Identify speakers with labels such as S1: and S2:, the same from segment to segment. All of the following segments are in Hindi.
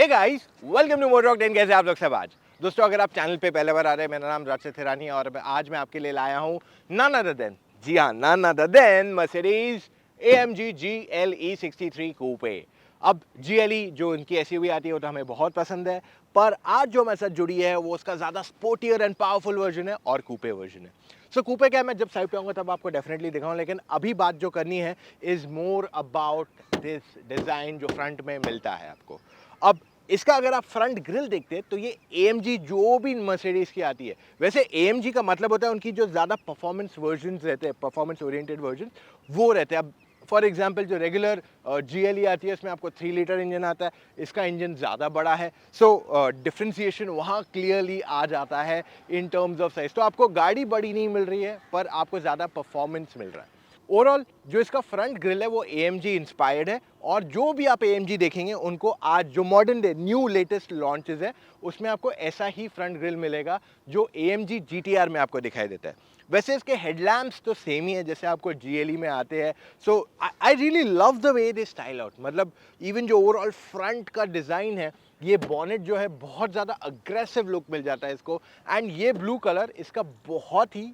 S1: Hey guys, welcome to Motor रॉक 10। कैसे आप लोग सब आज? दोस्तों, अगर आप चैनल पे पहले बार आ रहे हैं, मेरा नाम राशिद थिरानी है और आज मैं आपके लिए लाया हूँ नन अदर देन, जी हाँ, none other than Mercedes AMG GLE 63 coupe. अब GLE जो इनकी SUV आती है वो तो हमें बहुत पसंद है, पर आज जो हमारे साथ जुड़ी है वो उसका ज़्यादा स्पोर्टियर एंड पावरफुल वर्जन है और कूपे वर्जन है। सो कूपे क्या है, मैं जब साइड पे आऊँगा तब आपको डेफिनेटली दिखाऊँ, लेकिन अभी बात जो करनी है is more about this design जो फ्रंट में मिलता है आपको। अब इसका अगर आप फ्रंट ग्रिल देखते हैं तो ये AMG जो भी मर्सिडीज की आती है, वैसे AMG का मतलब होता है उनकी जो ज़्यादा परफॉर्मेंस वर्जन्स रहते हैं, परफॉर्मेंस ओरिएंटेड वर्जन वो रहते हैं। अब फॉर एग्जांपल जो रेगुलर GLE आती है उसमें आपको 3 लीटर इंजन आता है, इसका इंजन ज़्यादा बड़ा है। सो डिफ्रेंसिएशन वहाँ क्लियरली आ जाता है इन टर्म्स ऑफ साइज। तो आपको गाड़ी बड़ी नहीं मिल रही है पर आपको ज़्यादा परफॉर्मेंस मिल रहा है। ओवरऑल जो इसका फ्रंट ग्रिल है वो AMG इंस्पायर्ड है और जो भी आप AMG देखेंगे उनको आज जो modern day new latest launches है उसमें आपको ऐसा ही फ्रंट ग्रिल मिलेगा जो AMG GTR में आपको दिखाई देता है। वैसे इसके हेडलैम्प्स तो सेम ही है जैसे आपको GLE में आते हैं। So I really love the way they style out. मतलब इवन जो ओवरऑल फ्रंट का डिज़ाइन है, ये बॉनेट जो है बहुत ज़्यादा अग्रेसिव लुक मिल जाता है इसको, एंड ये ब्लू कलर इसका बहुत ही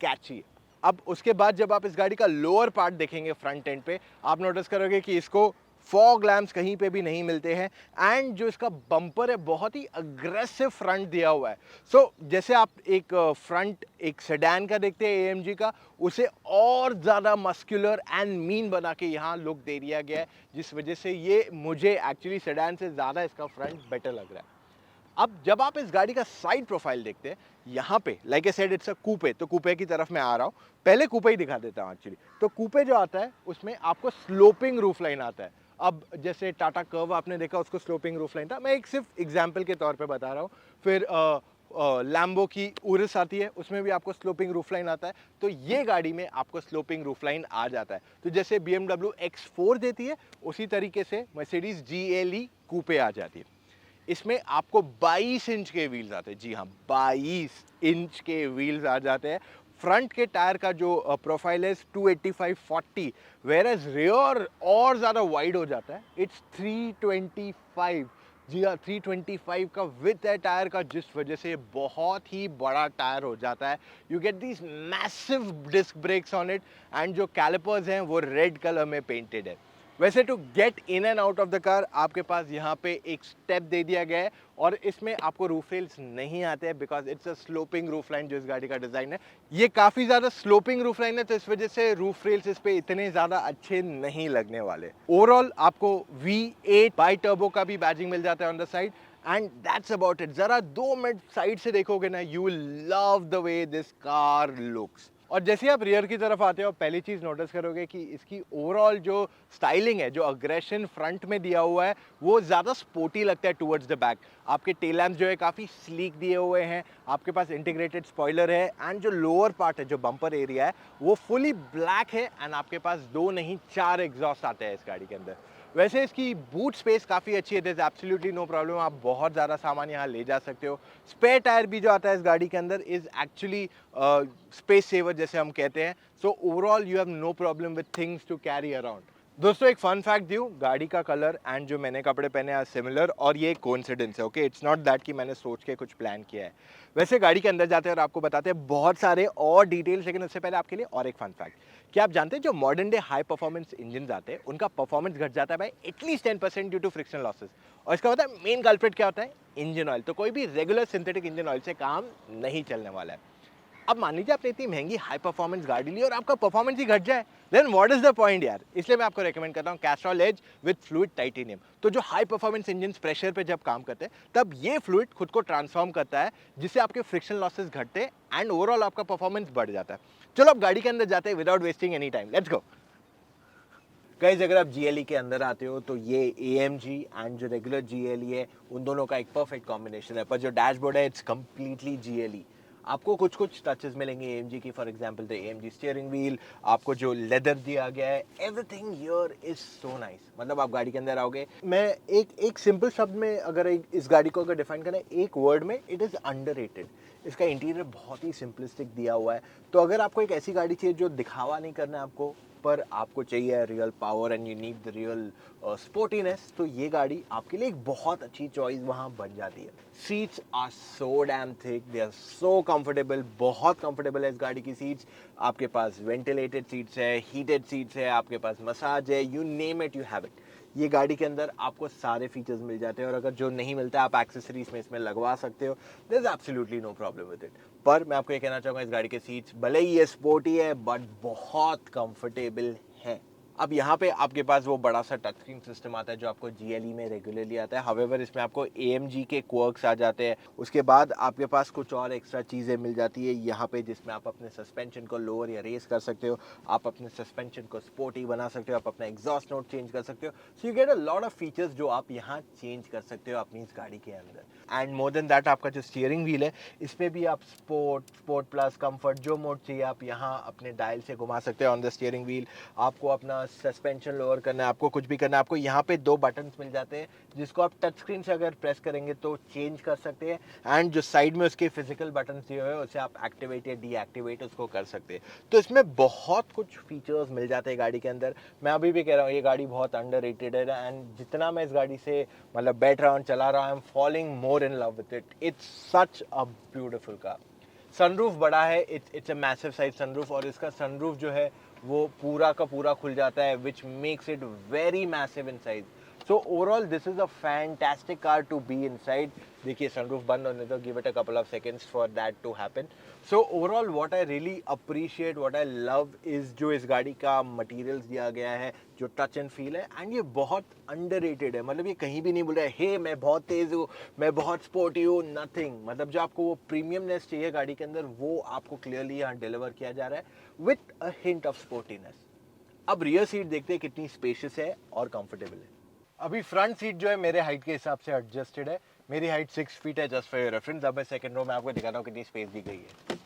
S1: कैची है। अब उसके बाद जब आप इस गाड़ी का लोअर पार्ट देखेंगे फ्रंट एंड पे, आप नोटिस करोगे कि इसको फॉग लैम्प्स कहीं पे भी नहीं मिलते हैं, एंड जो इसका बम्पर है बहुत ही अग्रेसिव फ्रंट दिया हुआ है। जैसे आप एक फ्रंट एक सेडान का देखते हैं AMG का, उसे और ज़्यादा मस्कुलर एंड मीन बना के यहाँ लुक दे दिया गया है, जिस वजह से ये मुझे एक्चुअली सेडान से ज़्यादा इसका फ्रंट बेटर लग रहा है। अब जब आप इस गाड़ी का साइड प्रोफाइल देखते हैं, यहाँ पे like I said it's a coupe, तो कूपे की तरफ मैं आ रहा हूँ। पहले कूपे ही दिखा देता हूँ एक्चुअली। तो कूपे जो आता है उसमें आपको स्लोपिंग रूफ लाइन आता है। अब जैसे टाटा कर्व आपने देखा, उसको स्लोपिंग रूफ लाइन था, मैं एक सिर्फ एग्जाम्पल के तौर पे बता रहा हूँ। फिर लैम्बो की उरस आती है, उसमें भी आपको स्लोपिंग रूफ लाइन आता है। तो ये गाड़ी में आपको स्लोपिंग रूफ लाइन आ जाता है। तो जैसे BMW X4 देती है, उसी तरीके से मर्सिडीज GLE कूपे आ जाती है। इसमें आपको 22 इंच के व्हील्स आते हैं। जी हाँ, 22 इंच के व्हील्स आ जाते हैं। फ्रंट के टायर का जो प्रोफाइल है 285/40, वेयर एज रेयर और ज़्यादा वाइड हो जाता है, इट्स 325। जी हाँ, 325 का विथ है टायर का, जिस वजह से बहुत ही बड़ा टायर हो जाता है। You get these massive disc brakes on it, and जो कैलिपर्स हैं वो रेड कलर में पेंटेड है। वैसे to get in and out of the car आपके पास यहाँ पे एक स्टेप दे दिया गया है, और इसमें आपको रूफ रेल्स नहीं आते हैं because it's a sloping roof line जो इस गाड़ी का डिजाइन है। ये काफी ज्यादा स्लोपिंग रूफ लाइन है, तो इस वजह से रूफ रेल्स इस पे इतने ज्यादा अच्छे नहीं लगने वाले। ओवरऑल आपको V8 बाई टर्बो का भी बैजिंग मिल जाता है on the side, and that's about it. जरा 2 मिनट साइड से देखोगे ना, you will love the way this car looks. और जैसे आप रियर की तरफ आते हो, पहली चीज नोटिस करोगे कि इसकी ओवरऑल जो स्टाइलिंग है, जो अग्रेशन फ्रंट में दिया हुआ है, वो ज्यादा स्पोर्टी लगता है टुवर्ड्स द बैक। आपके टेल लैम्प्स जो है काफी स्लीक दिए हुए हैं, आपके पास इंटीग्रेटेड स्पॉइलर है, एंड जो लोअर पार्ट है, जो बम्पर एरिया है, वो फुली ब्लैक है, एंड आपके पास 2 नहीं 4 एग्जॉस्ट आते हैं इस गाड़ी के अंदर। वैसे इसकी बूट स्पेस काफ़ी अच्छी है, there is absolutely no problem, आप बहुत ज़्यादा सामान यहाँ ले जा सकते हो। स्पेयर टायर भी जो आता है इस गाड़ी के अंदर इज़ एक्चुअली स्पेस सेवर जैसे हम कहते हैं। So overall you have no problem with things to carry around. दोस्तों, एक फन फैक्ट दूं, गाड़ी का कलर एंड जो मैंने कपड़े पहने हैं सिमिलर, और ये कोइंसिडेंस है, ओके, इट्स नॉट दैट कि मैंने सोच के कुछ प्लान किया है। वैसे गाड़ी के अंदर जाते हैं और आपको बताते हैं बहुत सारे और डिटेल्स, लेकिन उससे पहले आपके लिए और एक फन फैक्ट। क्या आप जानते हैं जो modern day high performance engine आते हैं उनका परफॉर्मेंस घट जाता है by at least 10% due to friction losses. और इसका होता है मेन कल्प्रिट क्या होता है? Engine oil. तो कोई भी रेगुलर सिंथेटिक इंजन ऑयल से काम नहीं चलने वाला है। अब मान लीजिए आपने इतनी महंगी हाई परफॉर्मेंस गाड़ी ली और आपका परफॉर्मेंस ही घट जाए, then what is the point यार। इसलिए मैं आपको रेकमेंड करता हूँ Castrol Edge with fluid titanium. तो जो हाई परफॉर्मेंस इंजन प्रेशर पे जब काम करते हैं, तब ये फ्लूइड खुद को ट्रांसफॉर्म करता है, जिससे आपके फ्रिक्शन लॉसेस घटते हैं एंड ओवरऑल आपका परफॉर्मेंस बढ़ जाता है। चलो अब गाड़ी के अंदर जाते हैं without wasting any time, let's go. Guys, अगर आप GLE के अंदर आते हो तो ये AMG एंड जो रेगुलर GLE है उन दोनों का एक परफेक्ट कॉम्बिनेशन है, पर जो डैशबोर्ड है इट्स कंप्लीटली GLE। आपको कुछ कुछ टचेस मिलेंगे AMG की, for example the AMG steering wheel, आपको जो लेदर दिया गया है, everything here is so nice. मतलब आप गाड़ी के अंदर आओगे, मैं एक सिंपल शब्द में अगर इस गाड़ी को अगर डिफाइन करें एक वर्ड में, इट इज अंडररेटेड। इसका इंटीरियर बहुत ही सिंपलिस्टिक दिया हुआ है। तो अगर आपको एक ऐसी गाड़ी चाहिए जो दिखावा नहीं करना है आपको, पर आपको चाहिए real power and you need the real sportiness, तो ये गाड़ी आपके लिए एक बहुत अच्छी चॉइस वहाँ बन जाती है। Seats are so damn thick, they are so comfortable, बहुत कंफर्टेबल है इस गाड़ी की सीट्स। आपके पास वेंटिलेटेड सीट्स है, हीटेड सीट्स है, आपके पास मसाज है, you name it you have it. ये गाड़ी के अंदर आपको सारे फीचर्स मिल जाते हैं, और अगर जो नहीं मिलता है आप एक्सेसरीज में इसमें लगवा सकते हो, there is absolutely no problem with it. पर मैं आपको ये कहना चाहूँगा, इस गाड़ी के सीट्स भले ही ये स्पोर्टी है बट बहुत कंफर्टेबल है। अब यहाँ पे आपके पास वो बड़ा सा टच स्क्रीन सिस्टम आता है जो आपको GLE में रेगुलरली आता है। हावेवर इसमें आपको AMG के क्वर्क्स आ जाते हैं। उसके बाद आपके पास कुछ और एक्स्ट्रा चीज़ें मिल जाती है यहाँ पे, जिसमें आप अपने सस्पेंशन को लोअर या रेस कर सकते हो, आप अपने सस्पेंशन को स्पोर्टी बना सकते हो, आप अपना एग्जॉस्ट नोट चेंज कर सकते हो। So you get a lot of features जो आप यहाँ चेंज कर सकते हो अपनी इस गाड़ी के अंदर। एंड मोर देन दैट, आपका जो स्टीयरिंग व्हील है इसमें भी आप स्पोर्ट प्लस कंफर्ट जो मोड चाहिए आप यहाँ अपने डायल से घुमा सकते हो ऑन द स्टीयरिंग व्हील। आपको अपना सस्पेंशन लोअर करना है, आपको कुछ भी करना है, आपको यहाँ पे 2 बटन्स मिल जाते हैं जिसको आप टच स्क्रीन से अगर प्रेस करेंगे तो चेंज कर सकते हैं। एंड जो साइड में उसके फिजिकल बटन्स दिए हुए हैं उसे आप एक्टिवेट या डीएक्टिवेट उसको कर सकते हैं। तो इसमें बहुत कुछ फीचर्स मिल जाते हैं गाड़ी के अंदर। मैं अभी भी कह रहा हूँ ये गाड़ी बहुत अंडररेटेड है, एंड जितना मैं इस गाड़ी से मतलब बैठ रहा हूँ, चला रहा हूँ, I am falling more in love with it. It's such a beautiful car. Sunroof बड़ा है, it's a massive size sunroof, और इसका सनरूफ जो है वो पूरा का पूरा खुल जाता है, which makes it very massive in size. So overall this is a fantastic car to be inside. देखिए सनरूफ बंद होने दो, give it a couple of seconds for that to happen. So overall what I really appreciate, what I love is जो इस गाड़ी का मटेरियल्स दिया गया है, जो टच एंड फील है, एंड ये बहुत अंडररेटेड है। मतलब ये कहीं भी नहीं बोल रहा है हे मैं बहुत तेज हूँ, मैं बहुत स्पोर्टी हूँ, नथिंग। मतलब जो आपको वो प्रीमियमनेस चाहिए गाड़ी के अंदर वो आपको क्लियरली यहाँ डिलीवर किया जा रहा है with a hint of sportiness. अब रियर सीट देखते हैं कितनी स्पेशियस है और कंफर्टेबल है। अभी फ्रंट सीट जो है मेरे हाइट के हिसाब से एडजस्टेड है। मेरी हाइट 6 फीट है, जस्ट फॉर योर रेफरेंस। अब मैं सेकंड रो में आपको दिखाता हूँ कितनी स्पेस दी गई है।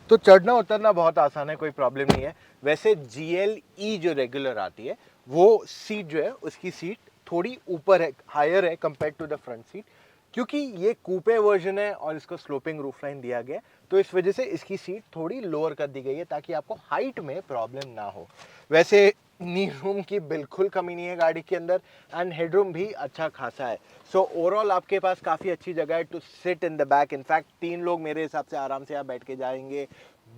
S1: तो चढ़ना उतरना बहुत आसान है, कोई प्रॉब्लम नहीं है। वैसे GLE जो रेगुलर आती है वो सीट जो है उसकी सीट थोड़ी ऊपर है, हायर है compare to the front seat, क्योंकि ये कूपे वर्जन है और इसको स्लोपिंग रूफ लाइन दिया गया है, तो इस वजह से इसकी सीट थोड़ी लोअर कर दी गई है ताकि आपको हाइट में प्रॉब्लम ना हो। वैसे नी रूम की बिल्कुल कमी नहीं है गाड़ी के अंदर, एंड हेडरूम भी अच्छा खासा है। सो ओवरऑल आपके पास काफ़ी अच्छी जगह है to sit in the back. In fact 3 लोग मेरे हिसाब से आराम से आप बैठ के जाएंगे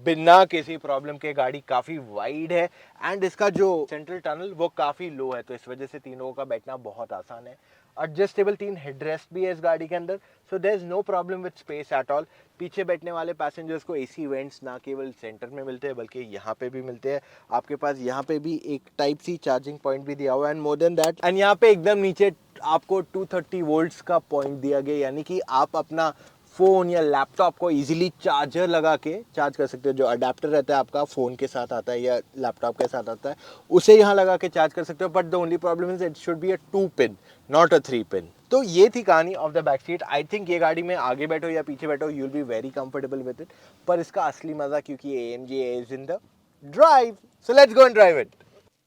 S1: बिना किसी प्रॉब्लम के। गाड़ी काफ़ी वाइड है, एंड इसका जो सेंट्रल टनल वो काफ़ी लो है, तो इस वजह से 3 लोगों का बैठना बहुत आसान है। एडजस्टेबल 3 हेडरेस्ट भी है इस गाड़ी के अंदर, so there is no problem with space at all. पीछे बैठने वाले पैसेंजर्स को AC वेंट्स ना केवल सेंटर में मिलते हैं बल्कि यहाँ पे भी मिलते हैं। आपके पास यहाँ पे भी एक टाइप सी चार्जिंग पॉइंट भी दिया हुआ है, and more than that, and यहाँ पे एकदम नीचे आपको 230 वोल्ट्स का पॉइंट दिया गया, यानी कि आप अपना फ़ोन या लैपटॉप को इजीली चार्जर लगा के चार्ज कर सकते हो। जो अडेप्टर रहता है आपका फ़ोन के साथ आता है या लैपटॉप के साथ आता है, उसे यहाँ लगा के चार्ज कर सकते हो। But the only problem is it should be a 2 pin, not a 3 pin. तो ये थी कहानी of the back seat. I think ये गाड़ी में आगे बैठो या पीछे बैठो, you will be very comfortable with it. पर इसका असली मज़ा क्योंकि AMG is in the drive, so let's go and drive it.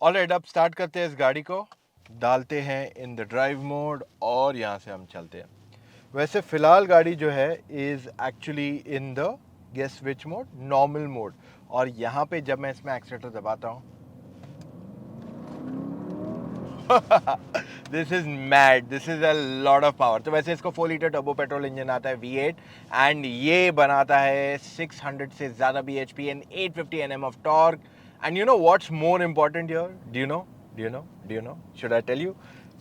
S1: Alright, अब स्टार्ट करते हैं इस गाड़ी को, डालते हैं इन द ड्राइव मोड और यहाँ से हम चलते हैं। वैसे फ़िलहाल गाड़ी जो है is actually in the gas switch mode, normal mode, और यहाँ पे जब मैं इसमें एक्सीलेटर दबाता हूँ this is mad, this is a lot of power. तो वैसे इसको 4 लीटर टर्बो पेट्रोल इंजन आता है V8, एंड ये बनाता है 600 से ज़्यादा bhp and 850 Nm of torque. And you know what's more important here, do you know, should I tell you?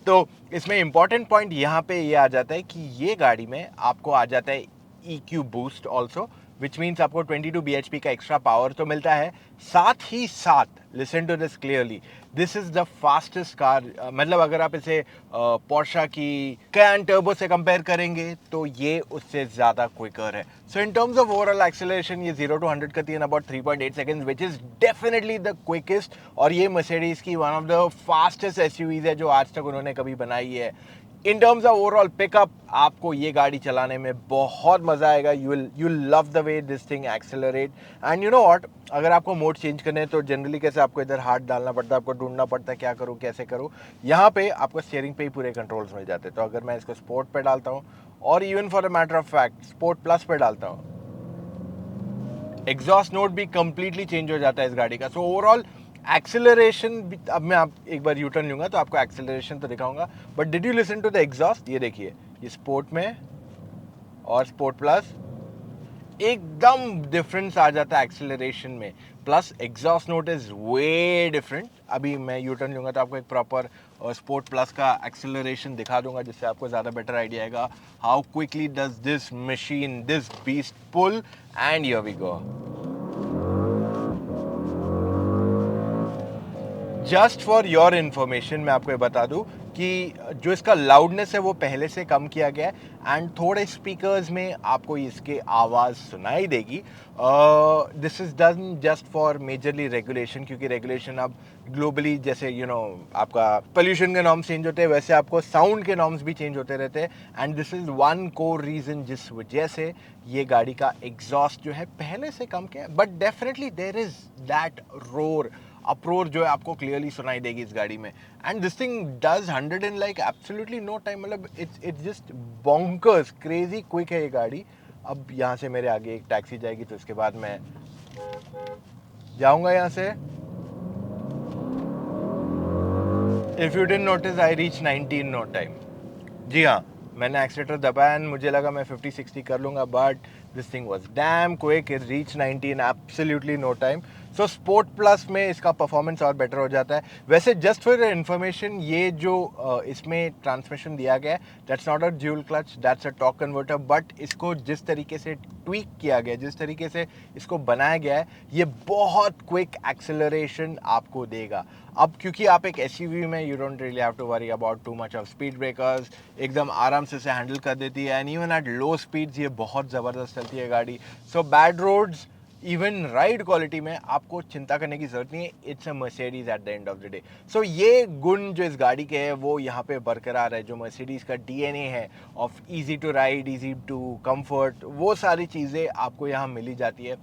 S1: तो इसमें इंपॉर्टेंट पॉइंट यहाँ पे ये आ जाता है कि ये गाड़ी में आपको आ जाता है EQ boost also, which means आपको 22 bhp का एक्स्ट्रा पावर तो मिलता है। साथ ही साथ, listen to this clearly, this is the fastest car. मतलब अगर आप इसे पोर्शा की कैन टर्बो से कंपेयर करेंगे तो ये उससे ज़्यादा क्विकर है। So in terms of overall acceleration ये 0 to 100 करती है about 3.8 seconds, which is definitely the quickest. और ये मर्सिडीज़ की one of the fastest SUVs है जो आज तक उन्होंने कभी बनाई है। In terms of overall pickup आपको ये गाड़ी चलाने में बहुत मजा आएगा. You love the way this thing accelerate. And you know what, अगर आपको मोड चेंज करने हैं तो जनरली कैसे आपको इधर हाथ डालना पड़ता है, आपको ढूंढना पड़ता है क्या करूँ कैसे करूँ. यहाँ पे आपको स्टीयरिंग पे ही पूरे कंट्रोल्स मिल जाते हैं. तो अगर मैं इसको स्पोर्ट पे डालता हूँ और even for a matter of fact sport plus पे डालता हूँ, एग्जॉस्ट नोट भी कंप्लीटली चेंज हो जाता है इस गाड़ी का. सो ओवरऑल एक्सेलरेशन, अब मैं आप एक बार यू टर्न लूंगा तो आपको एक्सेलरेशन तो दिखाऊंगा, but did you listen to the exhaust. ये देखिए, ये स्पोर्ट में और स्पोर्ट प्लस एकदम डिफरेंस आ जाता है एक्सेलरेशन में. Plus exhaust note is way different. अभी मैं यू टर्न लूंगा तो आपको एक प्रॉपर स्पोर्ट प्लस का एक्सेलरेशन दिखा दूंगा जिससे आपको ज़्यादा बेटर आइडिया आएगा how quickly does this machine, this beast pull. And here we go. Just for your information मैं आपको ये बता दूं कि जो इसका लाउडनेस है वो पहले से कम किया गया है एंड थोड़े स्पीकर्स में आपको इसके आवाज़ सुनाई देगी. This is done just for majorly regulation, क्योंकि रेगुलेशन अब ग्लोबली जैसे आपका पोल्यूशन के नॉर्म्स चेंज होते हैं वैसे आपको साउंड के नॉर्म्स भी चेंज होते रहते हैं. And this is one core reason जिस वजह से ये गाड़ी का एग्जॉस्ट जो है पहले से कम किया है. But definitely there is that roar, uproar जो है आपको क्लियरली सुनाई देगी इस गाड़ी में. And this thing does 100 in like absolutely no time. मतलब it's just bonkers crazy quick है ये गाड़ी. अब यहाँ से मेरे आगे एक टैक्सी जाएगी तो उसके बाद मैं जाऊंगा यहाँ से. If you didn't notice I reach 90 in no time. जी हाँ, मैंने एक्सीलेटर दबाया एंड मुझे लगा मैं 50-60 कर लूँगा, but this thing was damn quick. It reach 90 in absolutely no time. So sport plus में इसका परफॉर्मेंस और बेटर हो जाता है. वैसे जस्ट फॉर इन्फॉर्मेशन, ये जो इसमें ट्रांसमिशन दिया गया है that's not a dual clutch, that's a torque converter. But इसको जिस तरीके से ट्वीक किया गया, जिस तरीके से इसको बनाया गया है, ये बहुत क्विक एक्सेलरेशन आपको देगा. अब क्योंकि आप एक एसयूवी में you don't really have to worry about too much of speed breakers, एकदम आराम से हैंडल कर देती है. And even at low speeds ये बहुत ज़बरदस्त चलती है गाड़ी. So bad roads, even ride quality में आपको चिंता करने की जरूरत नहीं है. It's a Mercedes at the end of the day. So ये गुण जो इस गाड़ी के है वो यहाँ पे बरकरार है. जो मर्सिडीज का डीएनए है of easy to ride, easy to comfort, वो सारी चीज़ें आपको यहाँ मिली जाती है.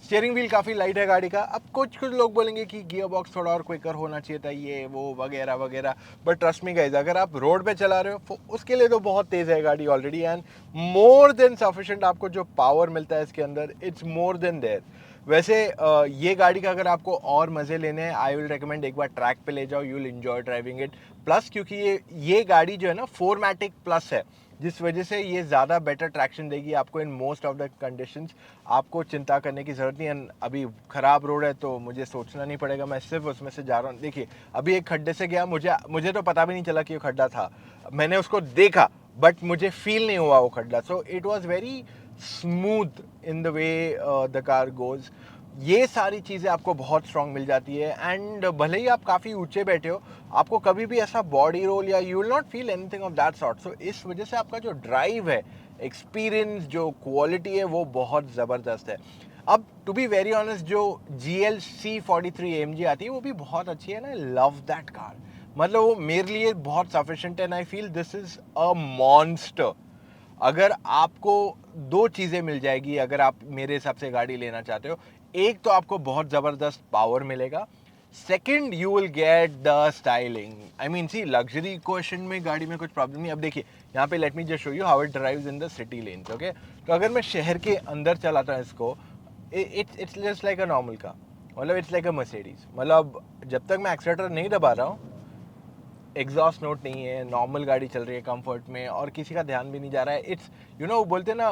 S1: स्टीयरिंग व्हील काफ़ी लाइट है गाड़ी का. अब कुछ लोग बोलेंगे कि गियर बॉक्स थोड़ा और क्विकर होना चाहिए था, ये वो वगैरह वगैरह. बट ट्रस्ट मी गाइस, अगर आप रोड पे चला रहे हो उसके लिए तो बहुत तेज़ है गाड़ी already. And more than sufficient आपको जो पावर मिलता है इसके अंदर, इट्स मोर देन देयर. वैसे ये गाड़ी का अगर आपको और मज़े लेने हैं, आई विल रिकमेंड एक बार ट्रैक पे ले जाओ. You will enjoy driving it. Plus क्योंकि ये गाड़ी जो है ना 4मैटिक प्लस है, जिस वजह से ये ज़्यादा बेटर ट्रैक्शन देगी आपको in most of the conditions. आपको चिंता करने की ज़रूरत नहीं है. अभी ख़राब रोड है तो मुझे सोचना नहीं पड़ेगा, मैं सिर्फ उसमें से जा रहा हूँ. देखिए, अभी एक खड्डे से गया, मुझे तो पता भी नहीं चला कि वो खड्डा था. मैंने उसको देखा बट मुझे फील नहीं हुआ वो खड्डा. So it was very smooth in the way the car goes. ये सारी चीज़ें आपको बहुत स्ट्रॉन्ग मिल जाती है. एंड भले ही आप काफ़ी ऊंचे बैठे हो, आपको कभी भी ऐसा बॉडी रोल या you will not feel anything of that sort. So इस वजह से आपका जो ड्राइव है, एक्सपीरियंस, जो क्वालिटी है, वो बहुत ज़बरदस्त है. अब टू बी वेरी ऑनेस्ट, जो GLC 43 AMG आती है वो भी बहुत अच्छी है ना. I love that car. मतलब वो मेरे लिए बहुत सफिशिएंट है. And I feel this is a monster. अगर आपको दो चीज़ें मिल जाएगी अगर आप मेरे हिसाब से गाड़ी लेना चाहते हो, एक तो आपको बहुत ज़बरदस्त पावर मिलेगा, second you will get the styling. I mean see, luxury question में गाड़ी में कुछ प्रॉब्लम नहीं. अब देखिए यहाँ पे, let me just show you how it drives in the city lens. Okay, तो अगर मैं शहर के अंदर चलाता हूँ इसको, it's just like a normal car. मतलब इट्स लाइक अ मर्सिडीज. मतलब जब तक मैं एक्सीलेटर नहीं दबा रहा हूँ, एग्जॉस्ट नोट नहीं है, नॉर्मल गाड़ी चल रही है कंफर्ट में और किसी का ध्यान भी नहीं जा रहा है. इट्स बोलते हैं ना,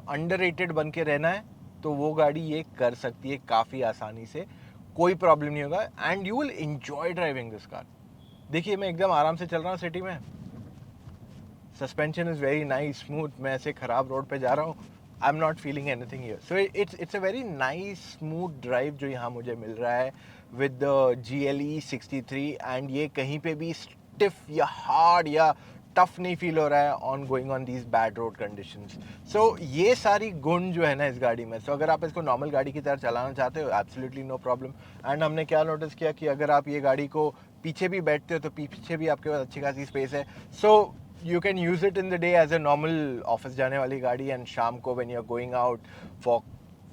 S1: अंडररेटेड बन के रहना है, तो वो गाड़ी ये कर सकती है काफ़ी आसानी से. कोई प्रॉब्लम नहीं होगा and you will enjoy driving this car. देखिए, मैं एकदम आराम से चल रहा हूँ सिटी में. Suspension is very nice, smooth. मैं ऐसे ख़राब रोड पे जा रहा हूँ, I am not feeling anything here. So it's a very nice smooth drive जो यहाँ मुझे मिल रहा है विद द GLE 63. एंड ये कहीं पे भी स्टिफ या हार्ड या टफ नहीं फील हो रहा है on going on these bad road conditions. So ये सारी गुण जो है ना इस गाड़ी में. सो अगर आप इसको नॉर्मल गाड़ी की तरह चलाना चाहते हो, एब्सोल्युटली नो प्रॉब्लम. एंड हमने क्या नोटिस किया कि अगर आप ये गाड़ी को पीछे भी बैठते हो तो पीछे भी आपके पास अच्छी खासी स्पेस है. सो you can use it in the day as a normal office जाने वाली गाड़ी, and शाम को when you're going out for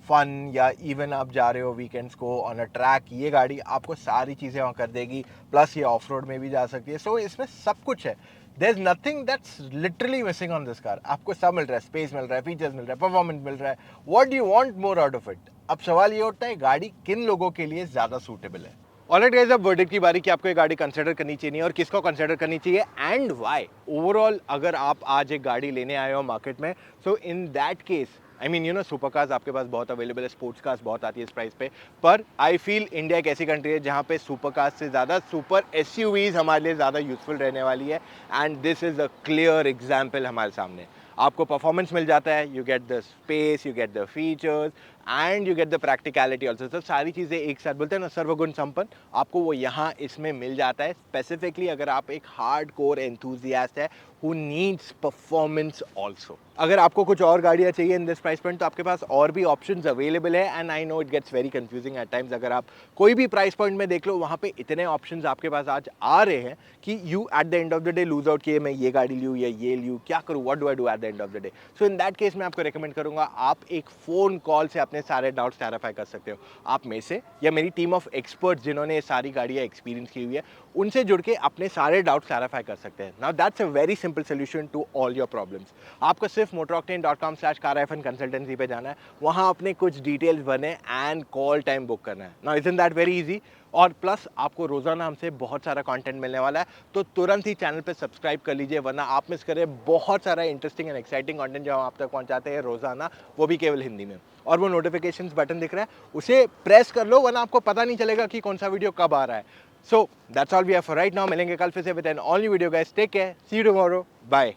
S1: fun या इवन आप जा रहे हो वीकेंड्स को ऑन अ ट्रैक, ये गाड़ी आपको सारी चीज़ें वहाँ कर देगी, प्लस ये ऑफ रोड में भी जा सकती है. सो इसमें सब कुछ है. There is nothing that's literally missing on this car. आपको सब मिल रहा है, स्पेस मिल रहा है, फीचर्स मिल रहा है, परफॉर्मेंस मिल रहा है. What do you want more out of it? अब सवाल ये उठता है गाड़ी किन लोगों के लिए ज़्यादा सूटेबल है. ऑलराइट गाइस, अब वर्डिक्ट की बारी कि आपको ये गाड़ी कंसिडर करनी चाहिए और किसको कंसिडर करनी चाहिए एंड व्हाई. ओवरऑल अगर आप आज एक गाड़ी लेने आए हो मार्केट में, so in that case I mean you know super cars आपके पास बहुत अवेलेबल है, स्पोर्ट्स कार्स बहुत आती है इस प्राइस पे, पर आई फील इंडिया एक ऐसी कंट्री है जहाँ पे सुपर कार्स से ज़्यादा सुपर एसयूवीज हमारे लिए ज़्यादा यूजफुल रहने वाली है. And this is a clear example हमारे सामने. आपको परफॉर्मेंस मिल जाता है, you get the space, you get the features and you get the practicality also. तो सारी चीज़ें एक साथ, बोलते हैं ना सर्वगुण संपन्न, आपको वो यहाँ इसमें मिल जाता है. स्पेसिफिकली अगर आप एक हार्ड कोर एंथुजियास्ट है who needs performance also. अगर आपको कुछ और गाड़ियाँ चाहिए इन दिस प्राइस पॉइंट तो आपके पास और भी ऑप्शंस अवेलेबल है. And I know it gets very confusing at times. अगर आप कोई भी प्राइस पॉइंट में देख लो, वहाँ पे इतने ऑप्शंस आपके पास आज आ रहे हैं कि you eight the end of the day lose out किए, मैं ये गाड़ी लूँ या ये लूँ, क्या करूँ, what do I do at the end of the day. So in that case मैं आपको रिकमेंड करूँगा आप एक फ़ोन कॉल से अपने सारे डाउट्स क्लैरिफाई कर सकते हो. आप में से या मेरी टीम ऑफ एक्सपर्ट्स जिन्होंने ये सारी गाड़ियाँ एक्सपीरियंस की हुई है, उनसे जुड़ के अपने सारे डाउट्स क्लैरिफाई कर सकते हैं. Now that's a very simple solution to all your problems. आपको सिर्फ motoroctane.com/car-consultancy पे जाना है, वहाँ अपने कुछ डिटेल्स भरने एंड कॉल टाइम बुक करना है. Now isn't that very easy? और प्लस आपको रोज़ाना हमसे बहुत सारा कंटेंट मिलने वाला है, तो तुरंत ही चैनल पे सब्सक्राइब कर लीजिए, वरना आप मिस करें बहुत सारा इंटरेस्टिंग एंड एक्साइटिंग कंटेंट जो हम आप तक पहुंचाते हैं रोज़ाना, वो भी केवल हिंदी में. और वो नोटिफिकेशंस बटन दिख रहा है, उसे प्रेस कर लो, वरना आपको पता नहीं चलेगा कि कौन सा वीडियो कब आ रहा है. So that's all we have for right now. मिलेंगे कल फिर से with an all new video guys. Take care. See you tomorrow. Bye.